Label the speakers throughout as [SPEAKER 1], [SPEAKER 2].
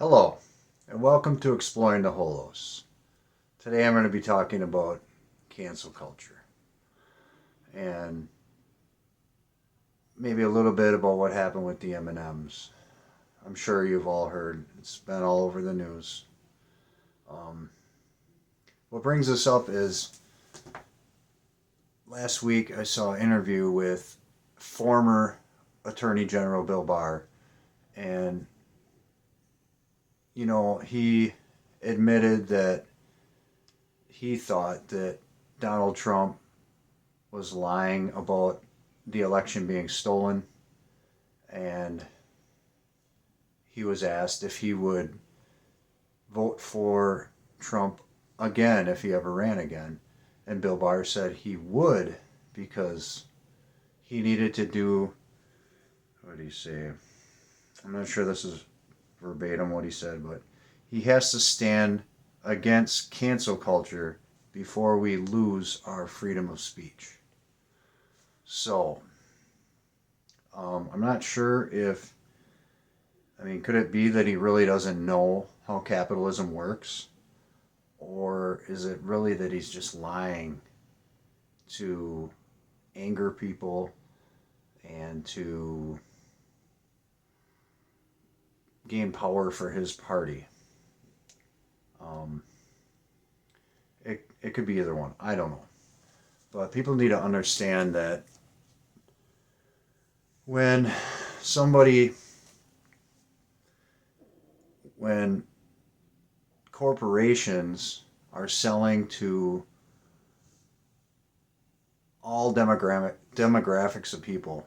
[SPEAKER 1] Hello, and welcome to Exploring the Holos. Today I'm going to be talking about cancel culture and maybe a little bit about what happened with the M&ms. I'm sure you've all heard. It's been all over the news. Um, what brings this up is last week I saw an interview with former Attorney General Bill Barr, and he admitted that he thought that Donald Trump was lying about the election being stolen, and he was asked if he would vote for Trump again if he ever ran again. And Bill Barr said he would because he needed to do, what did he say? I'm not sure this is verbatim what he said, but he has to stand against cancel culture before we lose our freedom of speech. So, I'm not sure if, could it be that he really doesn't know how capitalism works? Or is it really that he's just lying to anger people and to gain power for his party? It could be either one. I don't know. But people need to understand that when somebody, when corporations are selling to all demographics of people,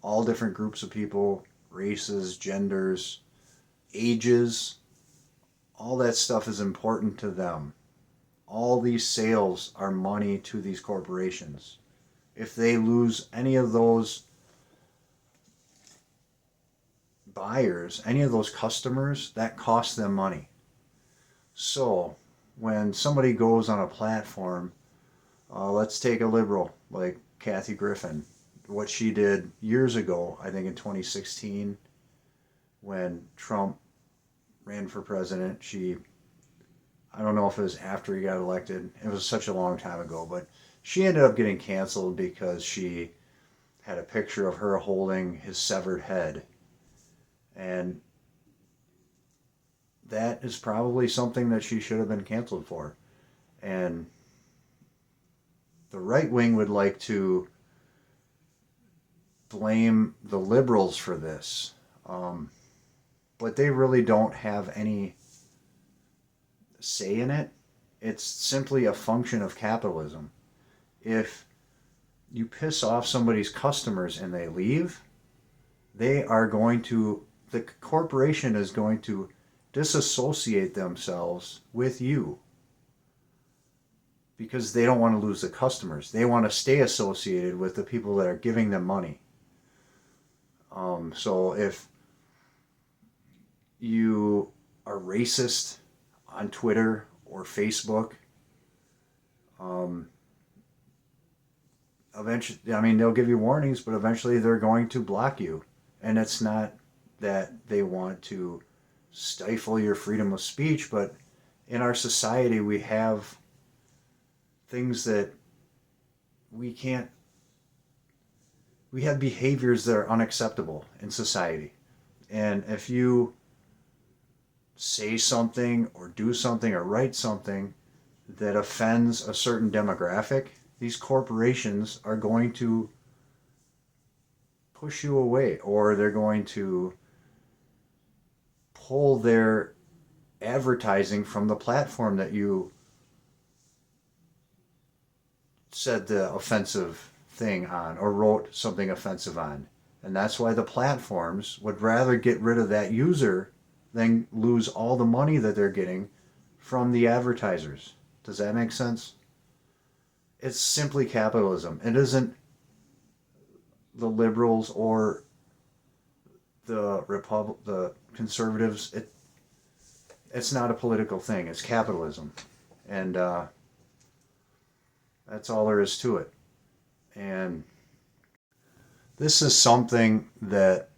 [SPEAKER 1] all different groups of people, races, genders, ages, all that stuff is important to them. All these sales are money to these corporations. If they lose any of those buyers, any of those customers, that costs them money. So when somebody goes on a platform, let's take a liberal like Kathy Griffin, what she did years ago, I think in 2016, when Trump ran for president. I don't know if it was after he got elected. It was such a long time ago, but she ended up getting canceled because she had a picture of her holding his severed head. And that is probably something that she should have been canceled for. And the right wing would like to blame the liberals for this. But they really don't have any say in it. It's simply a function of capitalism. If you piss off somebody's customers and they leave, the corporation is going to disassociate themselves with you because they don't want to lose the customers. They want to stay associated with the people that are giving them money. So if you are racist on Twitter or Facebook, eventually, they'll give you warnings, but eventually they're going to block you. And it's not that they want to stifle your freedom of speech, but in our society, we have things that we can't, we have behaviors that are unacceptable in society. And if you say something or do something or write something that offends a certain demographic, these corporations are going to push you away, or they're going to pull their advertising from the platform that you said the offensive thing on or wrote something offensive on. And that's why the platforms would rather get rid of that user than lose all the money that they're getting from the advertisers. Does that make sense? It's simply capitalism. It isn't the liberals or the conservatives. It's not a political thing. It's capitalism, and that's all there is to it. And this is something that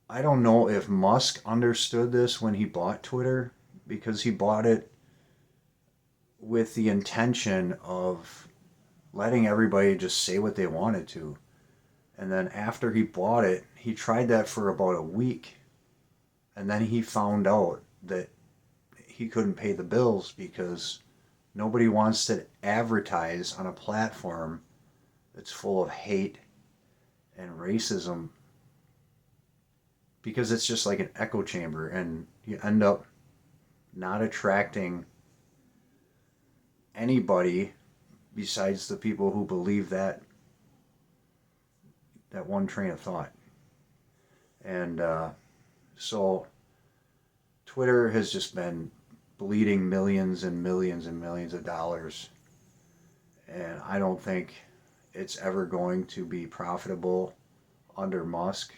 [SPEAKER 1] I don't know if Musk understood this when he bought Twitter, because he bought it with the intention of letting everybody just say what they wanted to. And then after he bought it, he tried that for about a week. And then he found out that he couldn't pay the bills because nobody wants to advertise on a platform that's full of hate and racism, because it's just like an echo chamber, and you end up not attracting anybody besides the people who believe that one train of thought. And so Twitter has just been bleeding millions and millions and millions of dollars, and I don't think it's ever going to be profitable under Musk,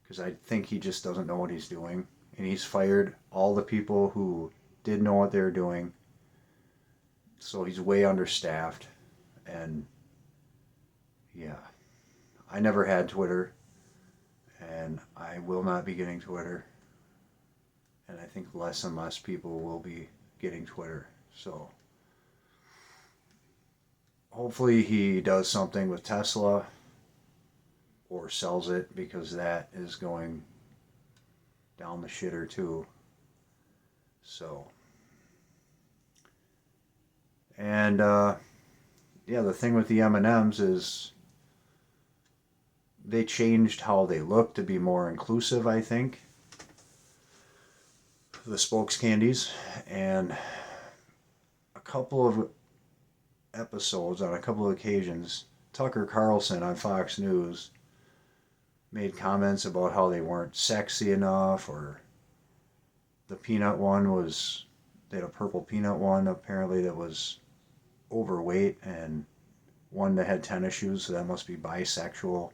[SPEAKER 1] because I think he just doesn't know what he's doing, and he's fired all the people who did know what they were doing. So he's way understaffed, and yeah, I never had Twitter, and I will not be getting Twitter, and I think less and less people will be getting Twitter. So hopefully he does something with Tesla or sells it, because that is going down the shitter too. So, and yeah, the thing with the M&Ms is they changed how they look to be more inclusive, I think, the spokes candies. And a couple of episodes, on a couple of occasions, Tucker Carlson on Fox News made comments about how they weren't sexy enough, or the peanut one was, they had a purple peanut one apparently that was overweight, and one that had tennis shoes, so that must be bisexual.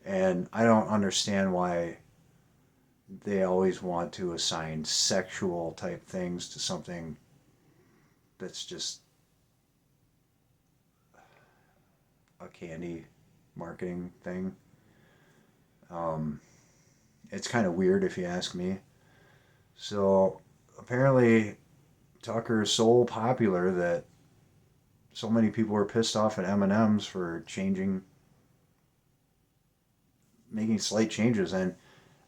[SPEAKER 1] And I don't understand why they always want to assign sexual type things to something that's just a candy marketing thing. Um, it's kind of weird if you ask me. So apparently Tucker is so popular that so many people were pissed off at M&M's for making slight changes. And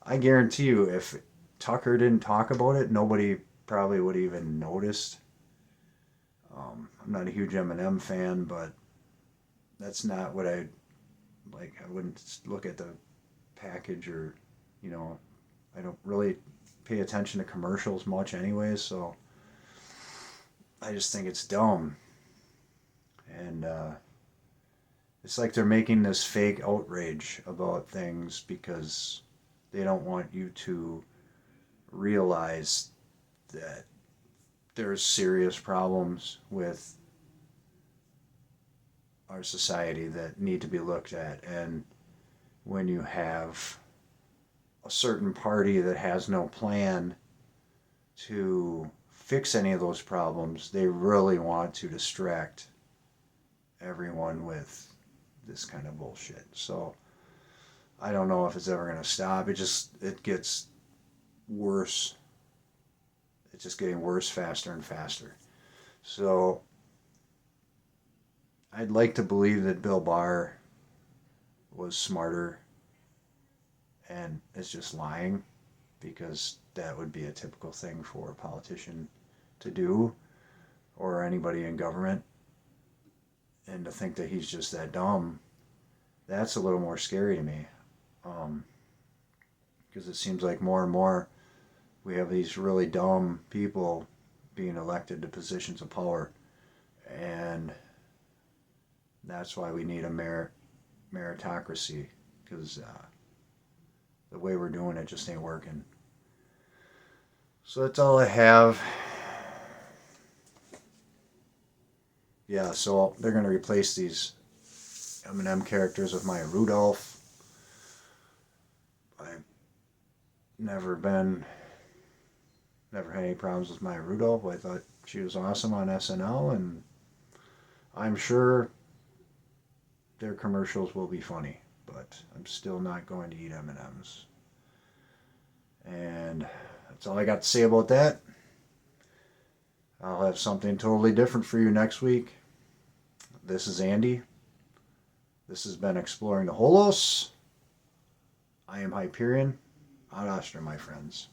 [SPEAKER 1] I guarantee you, if Tucker didn't talk about it, nobody probably would have even noticed. I'm not a huge M&M fan, but that's not what I like. I wouldn't look at the package, or, you know, I don't really pay attention to commercials much anyways, so I just think it's dumb. And it's like they're making this fake outrage about things because they don't want you to realize that there's serious problems with our society that need to be looked at. And when you have a certain party that has no plan to fix any of those problems, they really want to distract everyone with this kind of bullshit. So I don't know if it's ever going to stop. It gets worse. It's just getting worse faster and faster. So I'd like to believe that Bill Barr was smarter and is just lying, because that would be a typical thing for a politician to do, or anybody in government. And to think that he's just that dumb, that's a little more scary to me. Because it seems like more and more we have these really dumb people being elected to positions of power. And that's why we need a meritocracy, because the way we're doing it just ain't working. So that's all I have. Yeah, so they're going to replace these M&M characters with Maya Rudolph. I've never had any problems with Maya Rudolph. I thought she was awesome on SNL, and I'm sure their commercials will be funny, but I'm still not going to eat M&Ms. That's all I got to say about that. I'll have something totally different for you next week. This is Andy. This has been Exploring the Holos. I am Hyperion. Ad Astra, my friends.